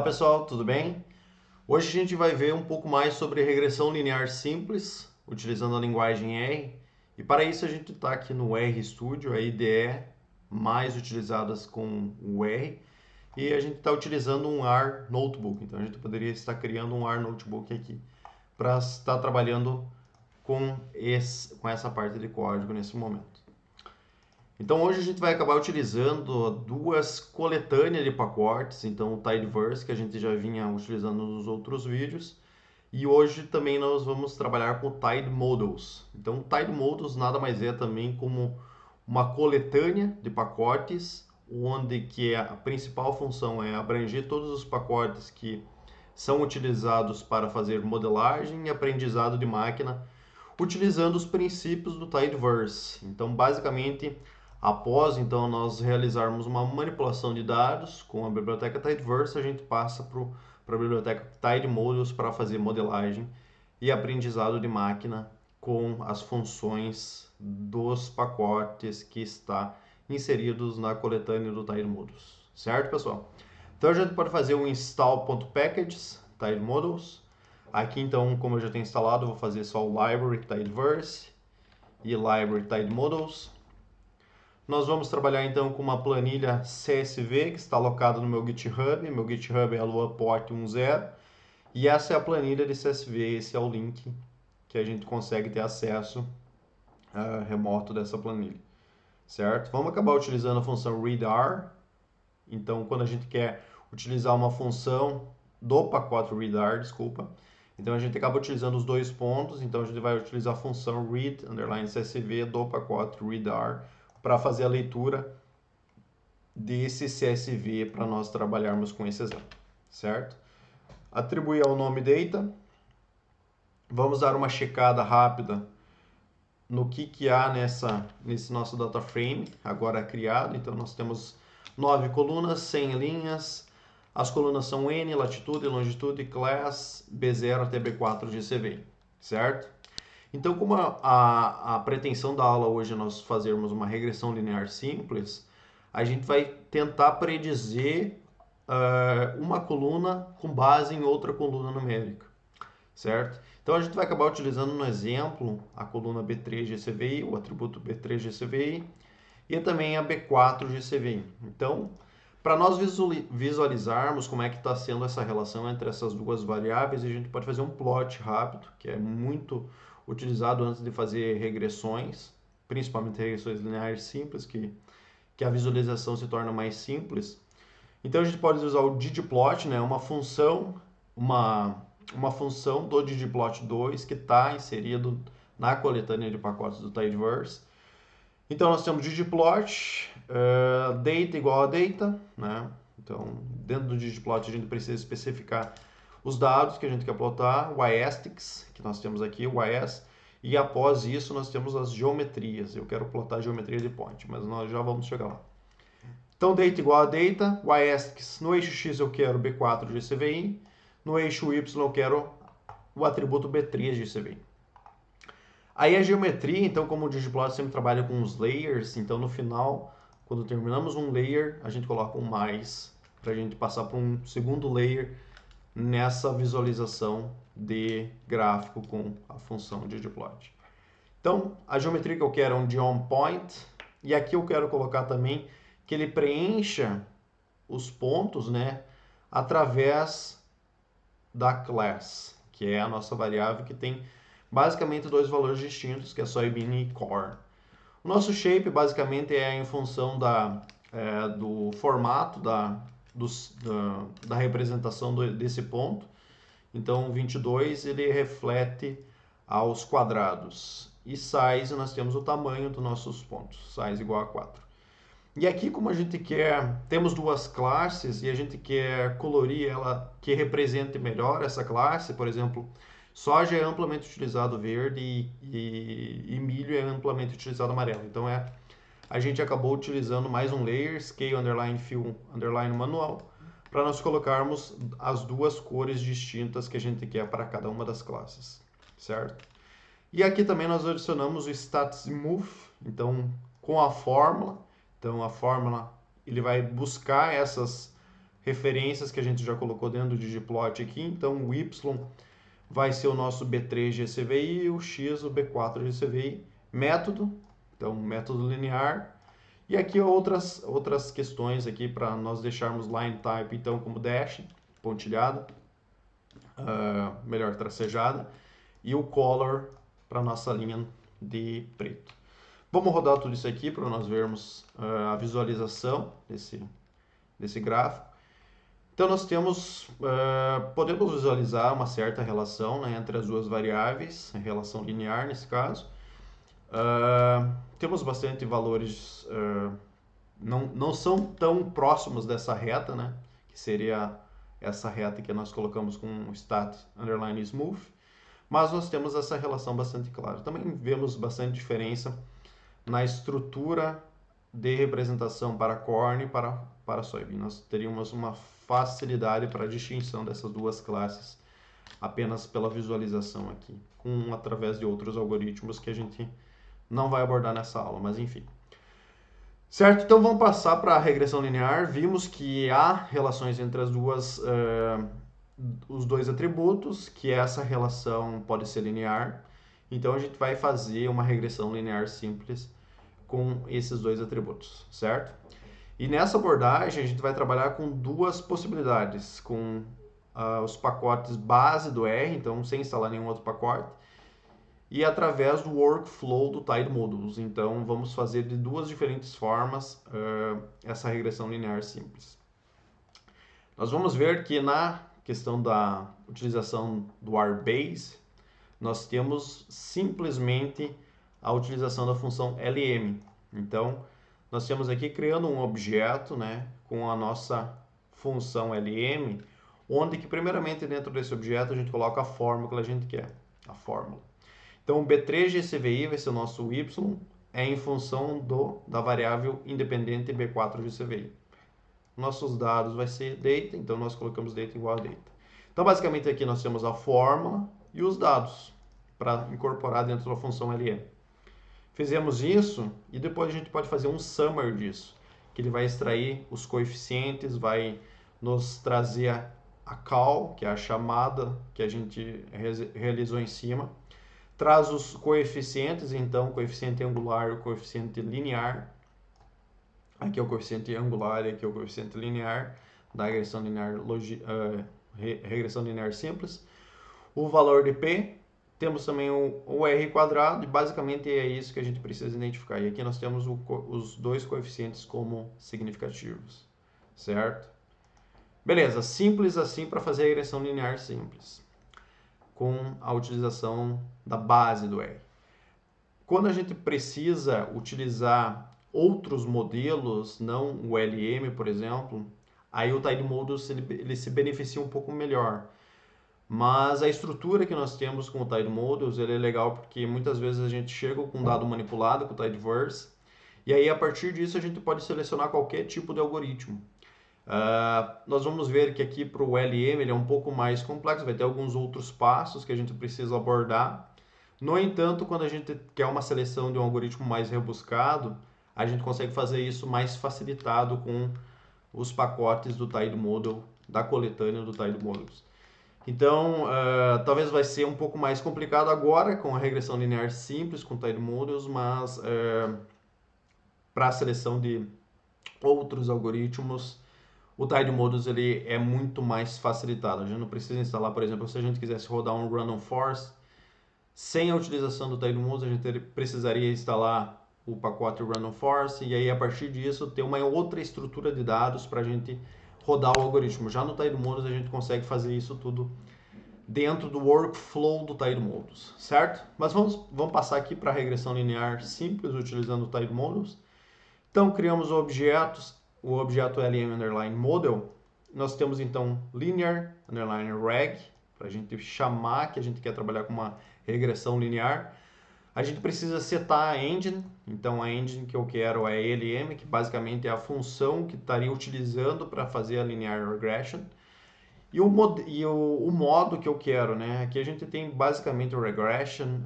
pessoal, tudo bem? Hoje a gente vai ver um pouco mais sobre regressão linear simples, utilizando a linguagem R. E para isso a gente está aqui no RStudio, a IDE mais utilizadas com o R. E a gente está utilizando um R Notebook, então a gente poderia estar criando um R Notebook aqui para estar trabalhando com essa parte de código nesse momento. Então hoje a gente vai acabar utilizando duas coletâneas de pacotes, então o Tidyverse, que a gente já vinha utilizando nos outros vídeos, e hoje também nós vamos trabalhar com o TidyModels. Então o TidyModels nada mais é também como uma coletânea de pacotes, onde que a principal função é abranger todos os pacotes que são utilizados para fazer modelagem e aprendizado de máquina, utilizando os princípios do Tidyverse. Então basicamente, após então nós realizarmos uma manipulação de dados com a biblioteca Tidyverse, a gente passa para a biblioteca TidyModels para fazer modelagem e aprendizado de máquina com as funções dos pacotes que está inseridos na coletânea do TidyModels. Certo, pessoal? Então a gente pode fazer um install.packages TidyModels. Aqui então, como eu já tenho instalado, eu vou fazer só o library Tidyverse e library TidyModels. Nós vamos trabalhar então com uma planilha CSV que está alocada no meu GitHub. Meu GitHub é luaport10. E essa é a planilha de CSV, esse é o link que a gente consegue ter acesso remoto dessa planilha. Certo? Vamos acabar utilizando a função readr. Então, quando a gente quer utilizar uma função do pacote readr, desculpa, então a gente acaba utilizando os dois pontos. Então a gente vai utilizar a função read_csv do pacote readr para fazer a leitura desse CSV para nós trabalharmos com esse exemplo, certo? Atribuir ao nome data. Vamos dar uma checada rápida no que há nesse nosso data frame agora criado. Então nós temos 9 colunas, 100 linhas. As colunas são N, latitude, longitude, class, B0 até B4 GCV, certo? Então, como a pretensão da aula hoje é nós fazermos uma regressão linear simples, a gente vai tentar predizer uma coluna com base em outra coluna numérica, certo? Então, a gente vai acabar utilizando no exemplo a coluna B3 GCVI, o atributo B3 GCVI, e também a B4 GCVI. Então, para nós visualizarmos como é que está sendo essa relação entre essas duas variáveis, a gente pode fazer um plot rápido, que é muito utilizado antes de fazer regressões, principalmente regressões lineares simples, que a visualização se torna mais simples. Então a gente pode usar o ggplot, né, uma função do ggplot2 que está inserido na coletânea de pacotes do Tidyverse. Então nós temos ggplot, data igual a data, né? Então dentro do ggplot a gente precisa especificar os dados que a gente quer plotar, o yAstics, que nós temos aqui, o ys, e após isso nós temos as geometrias. Eu quero plotar a geometria de point, mas nós já vamos chegar lá. Então data igual a data, yAstics, no eixo x eu quero B4 GCVI, no eixo y eu quero o atributo B3 GCVI. Aí a geometria, então como o ggplot sempre trabalha com os layers, então no final, quando terminamos um layer, a gente coloca um mais, para a gente passar para um segundo layer nessa visualização de gráfico com a função ggplot. Então, a geometria que eu quero é um geoPoint, e aqui eu quero colocar também que ele preencha os pontos, né, através da class, que é a nossa variável que tem basicamente dois valores distintos, que é soybean e core. O nosso shape basicamente é em função do formato da representação desse ponto. Então 22 ele reflete aos quadrados. E size nós temos o tamanho dos nossos pontos, size igual a 4. E aqui como a gente temos duas classes e a gente quer colorir ela que represente melhor essa classe, por exemplo, soja é amplamente utilizado verde e milho é amplamente utilizado amarelo. Então a gente acabou utilizando mais um layer, scale underline fill underline manual, para nós colocarmos as duas cores distintas que a gente quer para cada uma das classes, certo? E aqui também nós adicionamos o statsmove, então com a fórmula. Então a fórmula ele vai buscar essas referências que a gente já colocou dentro do ggplot aqui. Então, o y vai ser o nosso B3GCVI e o x o B4GCVI. Método, então método linear. E aqui outras questões aqui para nós deixarmos line type então como dash, pontilhada, melhor tracejada, e o color para nossa linha de preto. Vamos rodar tudo isso aqui para nós vermos a visualização desse gráfico. Então nós podemos visualizar uma certa relação, né, entre as duas variáveis, a relação linear nesse caso. Temos bastante valores, não são tão próximos dessa reta, né, que seria essa reta que nós colocamos com stat underline smooth, mas nós temos essa relação bastante clara. Também vemos bastante diferença na estrutura de representação para corn e para soybean. Nós teríamos uma facilidade para a distinção dessas duas classes apenas pela visualização aqui, através de outros algoritmos que a gente não vai abordar nessa aula, mas enfim. Certo? Então vamos passar para a regressão linear. Vimos que há relações entre os dois atributos, que essa relação pode ser linear. Então a gente vai fazer uma regressão linear simples com esses dois atributos, certo? E nessa abordagem a gente vai trabalhar com duas possibilidades, com os pacotes base do R, então sem instalar nenhum outro pacote, e através do workflow do Tide Modules. Então vamos fazer de duas diferentes formas essa regressão linear simples. Nós vamos ver que na questão da utilização do RBase, nós temos simplesmente a utilização da função LM. Então, nós temos aqui criando um objeto, né, com a nossa função LM, onde que primeiramente dentro desse objeto a gente coloca a fórmula que a gente quer, a fórmula. Então, o B3GCVI vai ser o nosso Y, é em função da variável independente B4GCVI. Nossos dados vai ser data, então nós colocamos data igual a data. Então, basicamente aqui nós temos a fórmula e os dados para incorporar dentro da função LM. Fizemos isso e depois a gente pode fazer um summary disso, que ele vai extrair os coeficientes, vai nos trazer a call, que é a chamada que a gente realizou em cima, traz os coeficientes, então coeficiente angular e o coeficiente linear. Aqui é o coeficiente angular e aqui é o coeficiente linear da regressão linear simples. O valor de P, temos também o R quadrado, e basicamente é isso que a gente precisa identificar. E aqui nós temos os dois coeficientes como significativos, certo? Beleza, simples assim para fazer a regressão linear simples, com a utilização da base do R. Quando a gente precisa utilizar outros modelos, não o LM, por exemplo, aí o Tide Modules ele se beneficia um pouco melhor. Mas a estrutura que nós temos com o Tide Modules ele é legal porque muitas vezes a gente chega com um dado manipulado com o Tideverse e aí a partir disso a gente pode selecionar qualquer tipo de algoritmo. Nós vamos ver que aqui para o LM ele é um pouco mais complexo, vai ter alguns outros passos que a gente precisa abordar. No entanto, quando a gente quer uma seleção de um algoritmo mais rebuscado, a gente consegue fazer isso mais facilitado com os pacotes do Tide Model, da coletânea do Tide Modules. Então, talvez vai ser um pouco mais complicado agora com a regressão linear simples com Tide Modules, mas para a seleção de outros algoritmos, o Tide Modules ele é muito mais facilitado. A gente não precisa instalar, por exemplo, se a gente quisesse rodar um Random Forest, sem a utilização do Tide Modules, a gente precisaria instalar o pacote Random Forest e aí a partir disso ter uma outra estrutura de dados para a gente rodar o algoritmo. Já no Tide Modules a gente consegue fazer isso tudo dentro do workflow do Tide Modules, certo? Mas vamos passar aqui para a regressão linear simples utilizando o Tide Modules. Então criamos o objeto LM underline model. Nós temos então linear underline reg para a gente chamar que a gente quer trabalhar com uma regressão linear. A gente precisa setar a engine, então a engine que eu quero é LM, que basicamente é a função que estaria utilizando para fazer a linear regression. E o modo que eu quero, né? Aqui a gente tem basicamente o regression,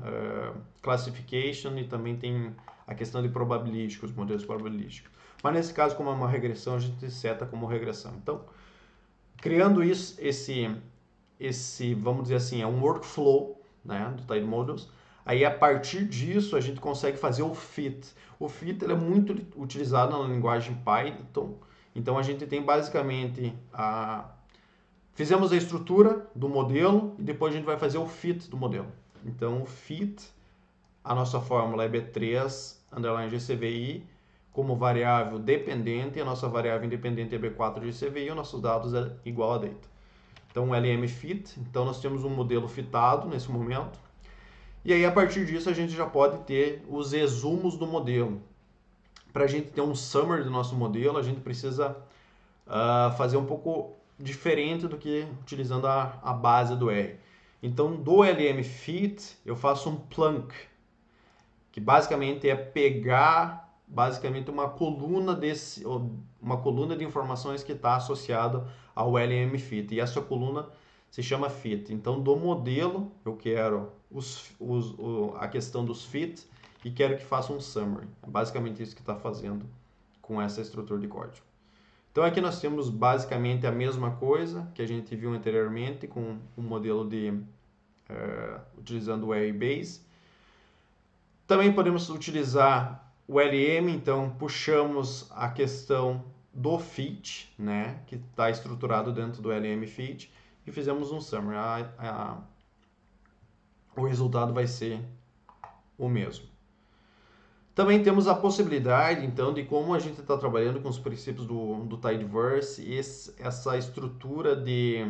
classification e também tem a questão de probabilística, os modelos probabilísticos. Mas nesse caso, como é uma regressão, a gente seta como regressão. Então, criando isso, vamos dizer assim, é um workflow, né, do Tide Models. Aí, a partir disso, a gente consegue fazer o fit. O fit ele é muito utilizado na linguagem Python. Então, a gente tem basicamente fizemos a estrutura do modelo e depois a gente vai fazer o fit do modelo. Então, o fit, a nossa fórmula é B3 underline GCVI como variável dependente, a nossa variável independente é B4 GCVI, os nossos dados é igual a data. Então, LM fit, então nós temos um modelo fitado nesse momento. E aí, a partir disso, a gente já pode ter os resumos do modelo. Para a gente ter um summary do nosso modelo, a gente precisa fazer um pouco diferente do que utilizando a base do R. Então, do LM fit, eu faço um plunk, que basicamente é pegar basicamente uma coluna de informações que está associada ao LM fit. E essa coluna se chama fit. Então, do modelo, eu quero a questão dos fit e quero que faça um summary. É basicamente isso que está fazendo com essa estrutura de código. Então, aqui nós temos basicamente a mesma coisa que a gente viu anteriormente com o modelo utilizando o RBase. Também podemos utilizar o LM, então puxamos a questão do fit, né, que está estruturado dentro do LM fit, e fizemos um summary. O resultado vai ser o mesmo. Também temos a possibilidade, então, de como a gente está trabalhando com os princípios do Tidyverse e essa estrutura de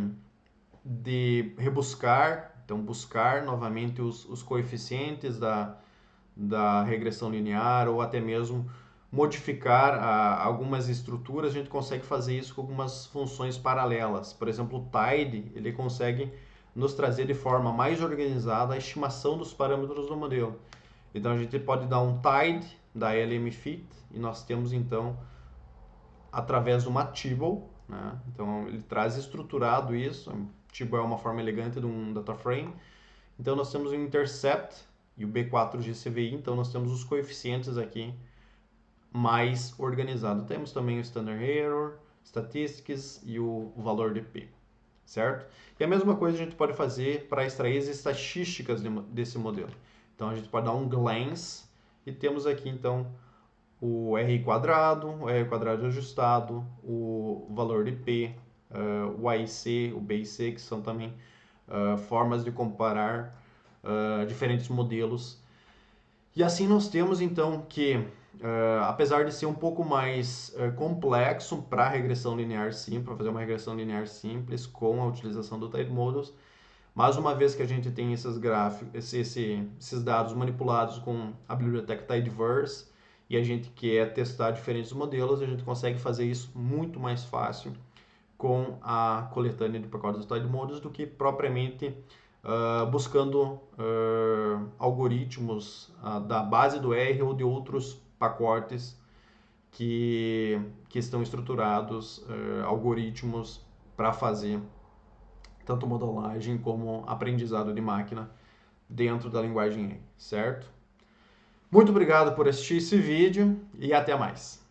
rebuscar, então buscar novamente os coeficientes da regressão linear ou até mesmo modificar algumas estruturas. A gente consegue fazer isso com algumas funções paralelas. Por exemplo, o Tidy, ele consegue nos trazer de forma mais organizada a estimação dos parâmetros do modelo. Então, a gente pode dar um Tidy da LM fit e nós temos, então, através de uma Table, né? Então, ele traz estruturado isso. Table é uma forma elegante de um data frame. Então, nós temos o intercept e o B4 GCVI. Então, nós temos os coeficientes aqui mais organizado. Temos também o standard error, statistics e o valor de P, certo? E a mesma coisa a gente pode fazer para extrair as estatísticas desse modelo. Então, a gente pode dar um glance e temos aqui, então, o R quadrado ajustado, o valor de P, o AIC, o BIC, que são também formas de comparar diferentes modelos. E assim nós temos, então, que, apesar de ser um pouco mais complexo para regressão linear simples, para fazer uma regressão linear simples com a utilização do Tidy Models, mas uma vez que a gente tem esses gráficos, esses dados manipulados com a biblioteca Tidyverse e a gente quer testar diferentes modelos, a gente consegue fazer isso muito mais fácil com a coletânea de pacotes do Tidy Models do que propriamente buscando algoritmos da base do R ou de outros pacotes que estão estruturados, algoritmos para fazer tanto modelagem como aprendizado de máquina dentro da linguagem R, certo? Muito obrigado por assistir esse vídeo e até mais!